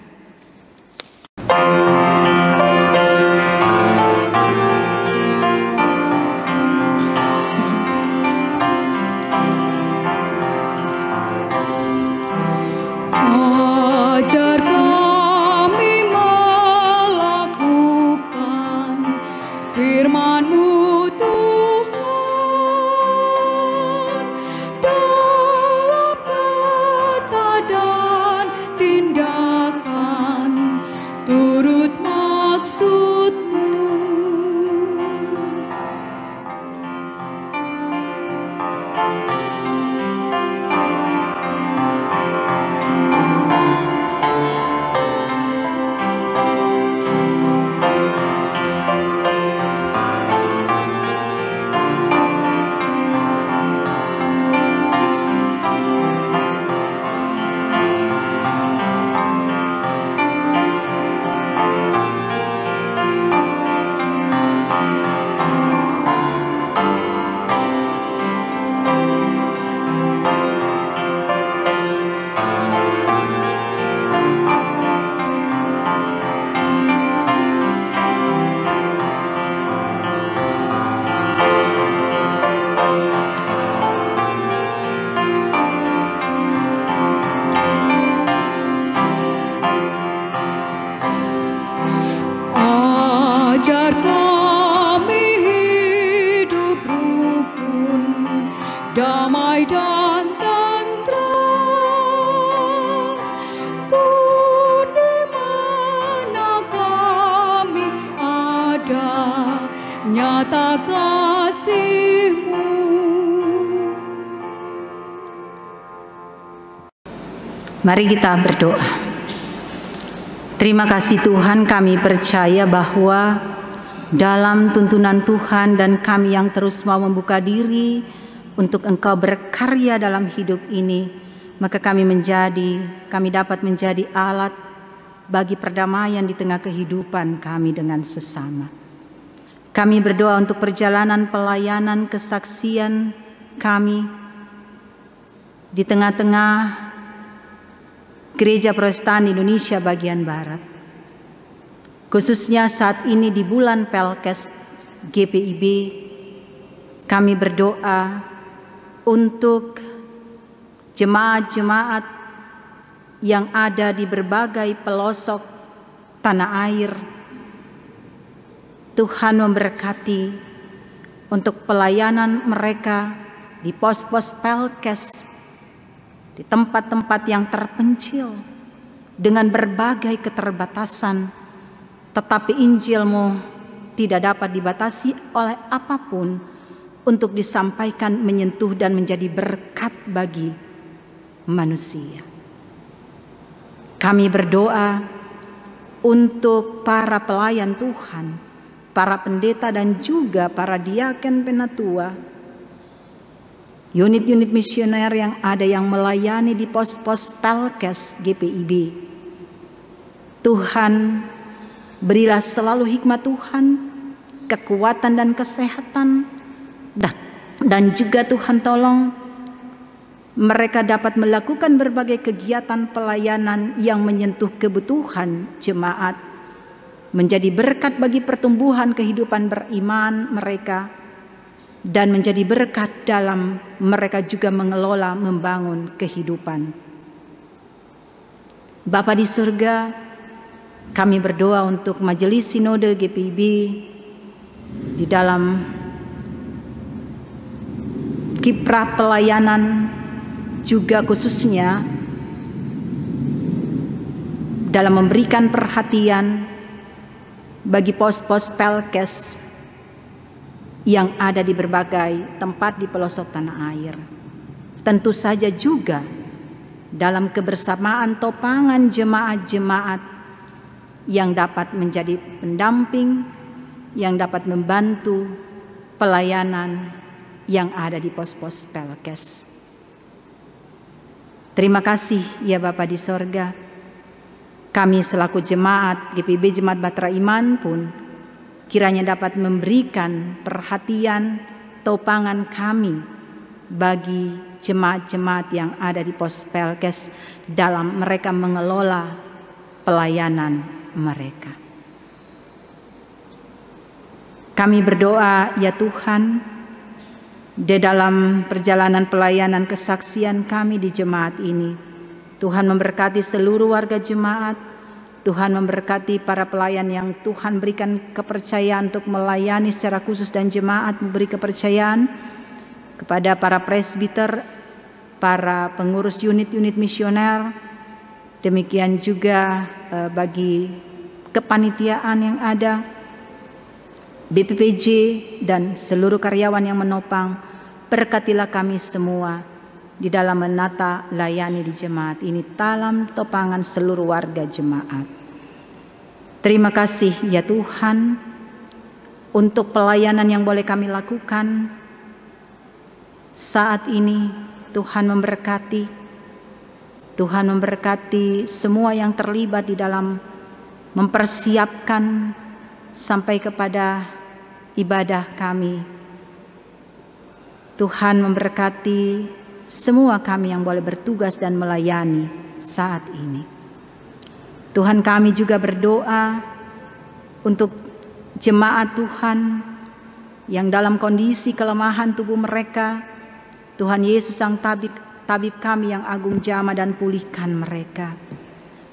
Ajar kami melakukan firman-Mu Tuhan, dalam kata dan tindakan turut maksud-Mu. Ajar kami hidup rukun, damai dan tentram, pun di mana kami ada, nyata kasih-Mu. Mari kita berdoa. Terima kasih Tuhan, kami percaya bahwa dalam tuntunan Tuhan dan kami yang terus mau membuka diri untuk Engkau berkarya dalam hidup ini, maka kami dapat menjadi alat bagi perdamaian di tengah kehidupan kami dengan sesama. Kami berdoa untuk perjalanan pelayanan kesaksian kami di tengah-tengah Gereja Protestan Indonesia bagian Barat, khususnya saat ini di bulan Palkes GPIB. Kami berdoa untuk jemaat-jemaat yang ada di berbagai pelosok tanah air. Tuhan memberkati untuk pelayanan mereka di pos-pos Palkes, di tempat-tempat yang terpencil dengan berbagai keterbatasan, tetapi Injil-Mu tidak dapat dibatasi oleh apapun untuk disampaikan, menyentuh dan menjadi berkat bagi manusia. Kami berdoa untuk para pelayan Tuhan, para pendeta dan juga para diaken penatua, unit-unit misioner yang ada yang melayani di pos-pos Palkes GPIB. Tuhan, berilah selalu hikmat Tuhan, kekuatan dan kesehatan, dan juga Tuhan tolong mereka dapat melakukan berbagai kegiatan pelayanan yang menyentuh kebutuhan jemaat, menjadi berkat bagi pertumbuhan kehidupan beriman mereka, dan menjadi berkat dalam mereka juga mengelola, membangun kehidupan. Bapa di surga, kami berdoa untuk Majelis Sinode GPIB di dalam kiprah pelayanan juga khususnya dalam memberikan perhatian bagi pos-pos Pelkes yang ada di berbagai tempat di pelosok tanah air. Tentu saja juga dalam kebersamaan topangan jemaat-jemaat yang dapat menjadi pendamping, yang dapat membantu pelayanan yang ada di pos-pos Pelkes. Terima kasih ya Bapa di sorga. Kami selaku jemaat GPB Jemaat Bahtera Iman pun kiranya dapat memberikan perhatian topangan kami bagi jemaat-jemaat yang ada di pos Pelkes dalam mereka mengelola pelayanan mereka. Kami berdoa ya Tuhan, di dalam perjalanan pelayanan kesaksian kami di jemaat ini, Tuhan memberkati seluruh warga jemaat. Tuhan memberkati para pelayan yang Tuhan berikan kepercayaan untuk melayani secara khusus, dan jemaat memberi kepercayaan kepada para presbiter, para pengurus unit-unit misioner, demikian juga bagi kepanitiaan yang ada, BPPJ dan seluruh karyawan yang menopang. Berkatilah kami semua di dalam menata layani di jemaat ini dalam topangan seluruh warga jemaat. Terima kasih ya Tuhan untuk pelayanan yang boleh kami lakukan saat ini. Tuhan memberkati semua yang terlibat di dalam mempersiapkan sampai kepada ibadah kami. Tuhan memberkati semua kami yang boleh bertugas dan melayani saat ini. Tuhan, kami juga berdoa untuk jemaat Tuhan yang dalam kondisi kelemahan tubuh mereka. Tuhan Yesus Sang Tabib kami yang agung, jamah dan pulihkan mereka.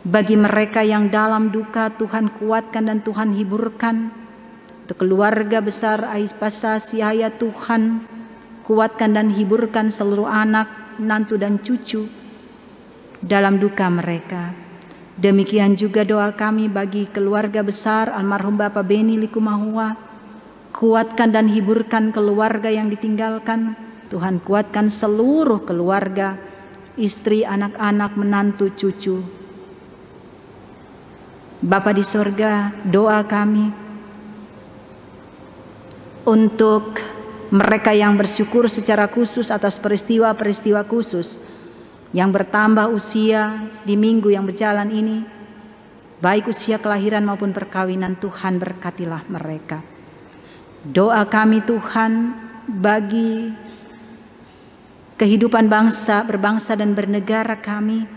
Bagi mereka yang dalam duka, Tuhan kuatkan dan Tuhan hiburkan. Untuk keluarga besar Aispasa Siaya, Tuhan kuatkan dan hiburkan seluruh anak, menantu dan cucu dalam duka mereka. Demikian juga doa kami bagi keluarga besar almarhum Bapak Beni Likumahua. Kuatkan dan hiburkan keluarga yang ditinggalkan. Tuhan kuatkan seluruh keluarga, istri, anak-anak, menantu, cucu. Bapa di sorga, doa kami untuk mereka yang bersyukur secara khusus atas peristiwa-peristiwa khusus yang bertambah usia di minggu yang berjalan ini, baik usia kelahiran maupun perkawinan. Tuhan berkatilah mereka. Doa kami Tuhan bagi kehidupan berbangsa dan bernegara kami,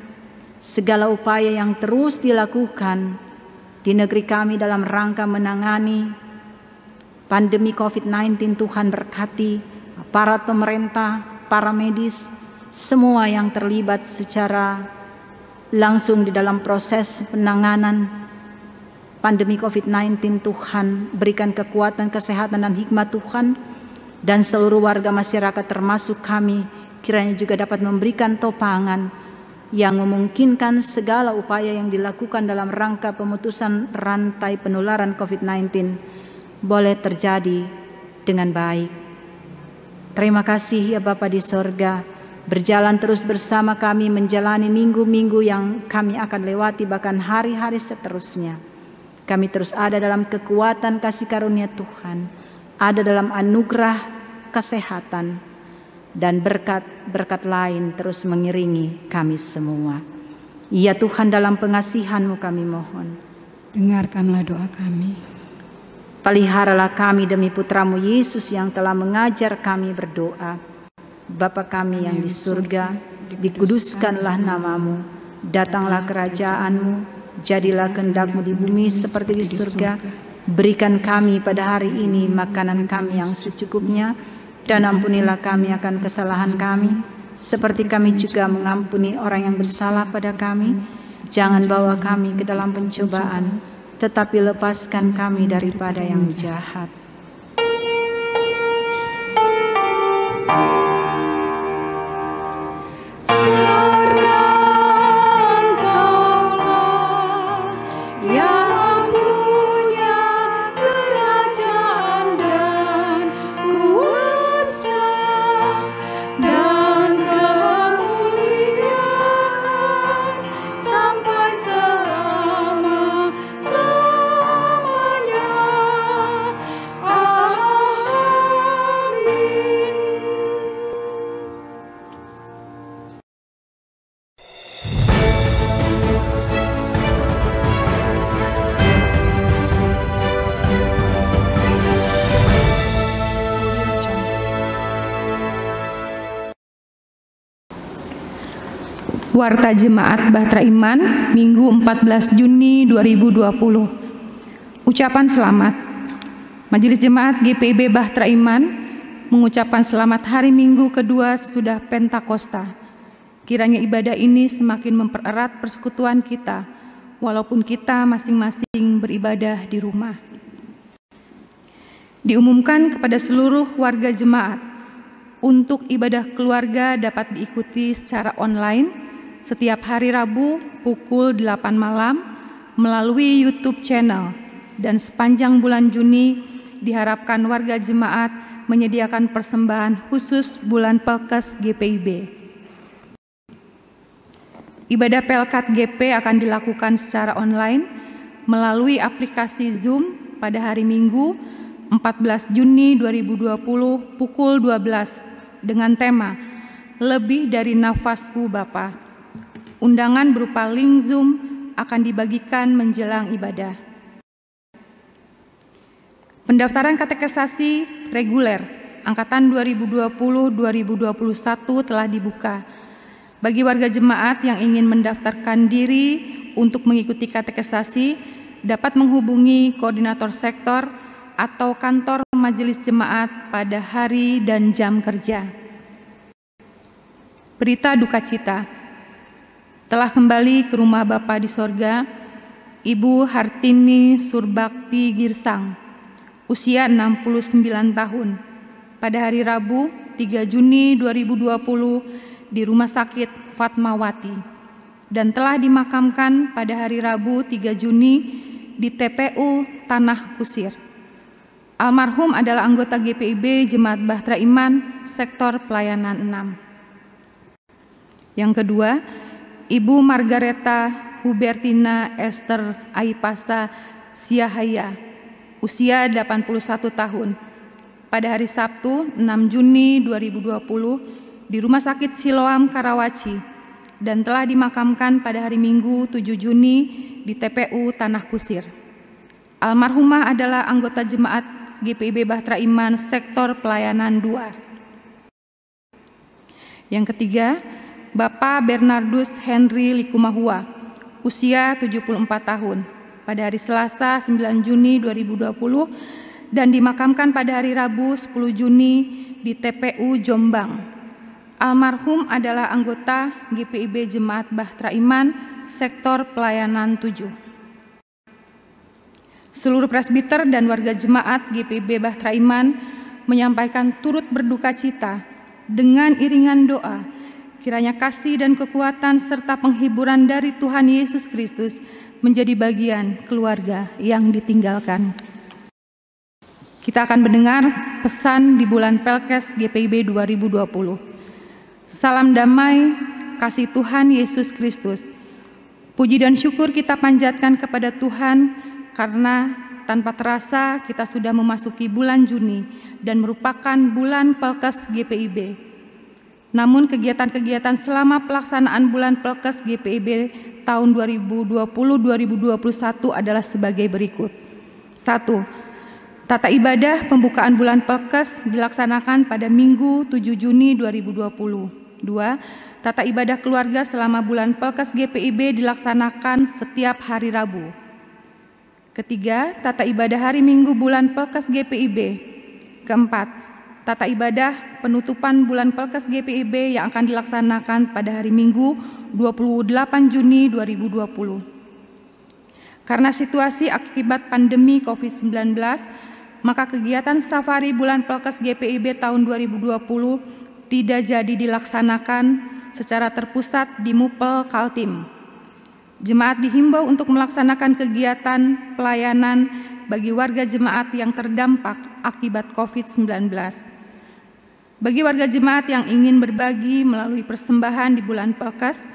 segala upaya yang terus dilakukan di negeri kami dalam rangka menangani pandemi COVID-19. Tuhan berkati aparat pemerintah, para medis, semua yang terlibat secara langsung di dalam proses penanganan pandemi COVID-19. Tuhan berikan kekuatan, kesehatan dan hikmat Tuhan, dan seluruh warga masyarakat termasuk kami kiranya juga dapat memberikan topangan yang memungkinkan segala upaya yang dilakukan dalam rangka pemutusan rantai penularan COVID-19 boleh terjadi dengan baik. Terima kasih ya Bapa di sorga. Berjalan terus bersama kami menjalani minggu-minggu yang kami akan lewati, bahkan hari-hari seterusnya. Kami terus ada dalam kekuatan kasih karunia Tuhan, ada dalam anugerah kesehatan, dan berkat-berkat lain terus mengiringi kami semua. Ya Tuhan, dalam pengasihan-Mu kami mohon, dengarkanlah doa kami. Peliharalah kami demi Putra-Mu Yesus yang telah mengajar kami berdoa. Bapa kami yang di surga, dikuduskanlah nama-Mu, datanglah kerajaan-Mu, jadilah kehendak-Mu di bumi seperti di surga. Berikan kami pada hari ini makanan kami yang secukupnya, dan ampunilah kami akan kesalahan kami, seperti kami juga mengampuni orang yang bersalah pada kami. Jangan bawa kami ke dalam pencobaan, tetapi lepaskan kami daripada yang jahat. Warta Jemaat Bahtera Iman, Minggu 14 Juni 2020. Ucapan selamat. Majelis Jemaat GPIB Bahtera Iman mengucapkan selamat hari Minggu kedua sesudah Pentakosta. Kiranya ibadah ini semakin mempererat persekutuan kita, walaupun kita masing-masing beribadah di rumah. Diumumkan kepada seluruh warga jemaat untuk ibadah keluarga dapat diikuti secara online setiap hari Rabu pukul 8 malam melalui YouTube channel, dan sepanjang bulan Juni diharapkan warga jemaat menyediakan persembahan khusus bulan Pelkes GPIB. Ibadah Pelkat GP akan dilakukan secara online melalui aplikasi Zoom pada hari Minggu 14 Juni 2020 pukul 12 dengan tema Lebih dari Nafasku Bapa. Undangan berupa link Zoom akan dibagikan menjelang ibadah. Pendaftaran katekisasi reguler angkatan 2020-2021 telah dibuka. Bagi warga jemaat yang ingin mendaftarkan diri untuk mengikuti katekisasi dapat menghubungi koordinator sektor atau kantor majelis jemaat pada hari dan jam kerja. Berita duka cita. Telah kembali ke rumah Bapa di sorga, Ibu Hartini Surbakti Girsang, usia 69 tahun, pada hari Rabu 3 Juni 2020 di Rumah Sakit Fatmawati, dan telah dimakamkan pada hari Rabu 3 Juni di TPU Tanah Kusir. Almarhum adalah anggota GPIB Jemaat Bahtera Iman, Sektor Pelayanan 6. Yang kedua, Ibu Margareta Hubertina Esther Aipasa Siahaya, usia 81 tahun, pada hari Sabtu 6 Juni 2020 di Rumah Sakit Siloam Karawaci, dan telah dimakamkan pada hari Minggu 7 Juni di TPU Tanah Kusir. Almarhumah adalah anggota jemaat GPIB Bahtera Iman Sektor Pelayanan 2. Yang ketiga, Bapak Bernardus Henry Likumahua, usia 74 tahun, pada hari Selasa 9 Juni 2020 dan dimakamkan pada hari Rabu 10 Juni di TPU Jombang. Almarhum adalah anggota GPIB Jemaat Bahtera Iman Sektor Pelayanan 7. Seluruh presbiter dan warga jemaat GPIB Bahtera Iman menyampaikan turut berduka cita dengan iringan doa. Kiranya kasih dan kekuatan serta penghiburan dari Tuhan Yesus Kristus menjadi bagian keluarga yang ditinggalkan. Kita akan mendengar pesan di bulan Pelkes GPIB 2020. Salam damai, kasih Tuhan Yesus Kristus. Puji dan syukur kita panjatkan kepada Tuhan karena tanpa terasa kita sudah memasuki bulan Juni dan merupakan bulan Pelkes GPIB. Namun kegiatan-kegiatan selama pelaksanaan bulan Pelkes GPIB tahun 2020-2021 adalah sebagai berikut. 1. Tata ibadah pembukaan bulan Pelkes dilaksanakan pada Minggu 7 Juni 2020. 2. Tata ibadah keluarga selama bulan Pelkes GPIB dilaksanakan setiap hari Rabu. Ketiga, tata ibadah hari Minggu bulan Pelkes GPIB. Keempat, tata ibadah penutupan bulan Pelkes GPIB yang akan dilaksanakan pada hari Minggu 28 Juni 2020. Karena situasi akibat pandemi COVID-19, maka kegiatan safari bulan Pelkes GPIB tahun 2020 tidak jadi dilaksanakan secara terpusat di Mupel Kaltim. Jemaat dihimbau untuk melaksanakan kegiatan pelayanan bagi warga jemaat yang terdampak akibat COVID-19. Bagi warga jemaat yang ingin berbagi melalui persembahan di bulan Pelkes,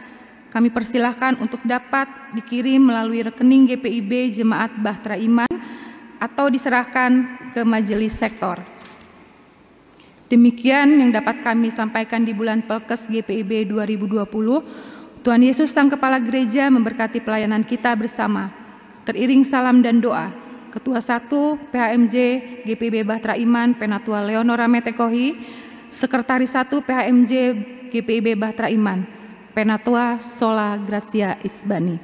kami persilahkan untuk dapat dikirim melalui rekening GPIB Jemaat Bahtera Iman atau diserahkan ke majelis sektor. Demikian yang dapat kami sampaikan di bulan Pelkes GPIB 2020. Tuhan Yesus Sang Kepala Gereja memberkati pelayanan kita bersama. Teriring salam dan doa, Ketua 1 PHMJ GPIB Bahtera Iman Penatua Leonora Metekohi, Sekretaris 1 PHMJ GPIB Bahtera Iman, Penatua sola gratia itsbani.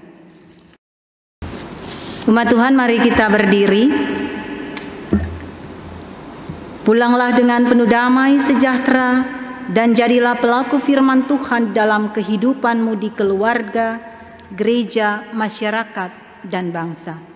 Umat Tuhan, mari kita berdiri. Pulanglah dengan penuh damai sejahtera dan jadilah pelaku firman Tuhan dalam kehidupanmu di keluarga, gereja, masyarakat, dan bangsa.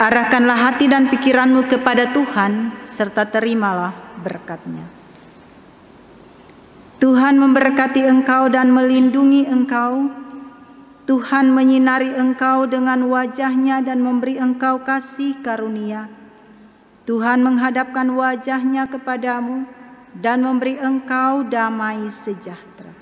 Arahkanlah hati dan pikiranmu kepada Tuhan, serta terimalah berkat-Nya. Tuhan memberkati engkau dan melindungi engkau. Tuhan menyinari engkau dengan wajah-Nya dan memberi engkau kasih karunia. Tuhan menghadapkan wajah-Nya kepadamu dan memberi engkau damai sejahtera.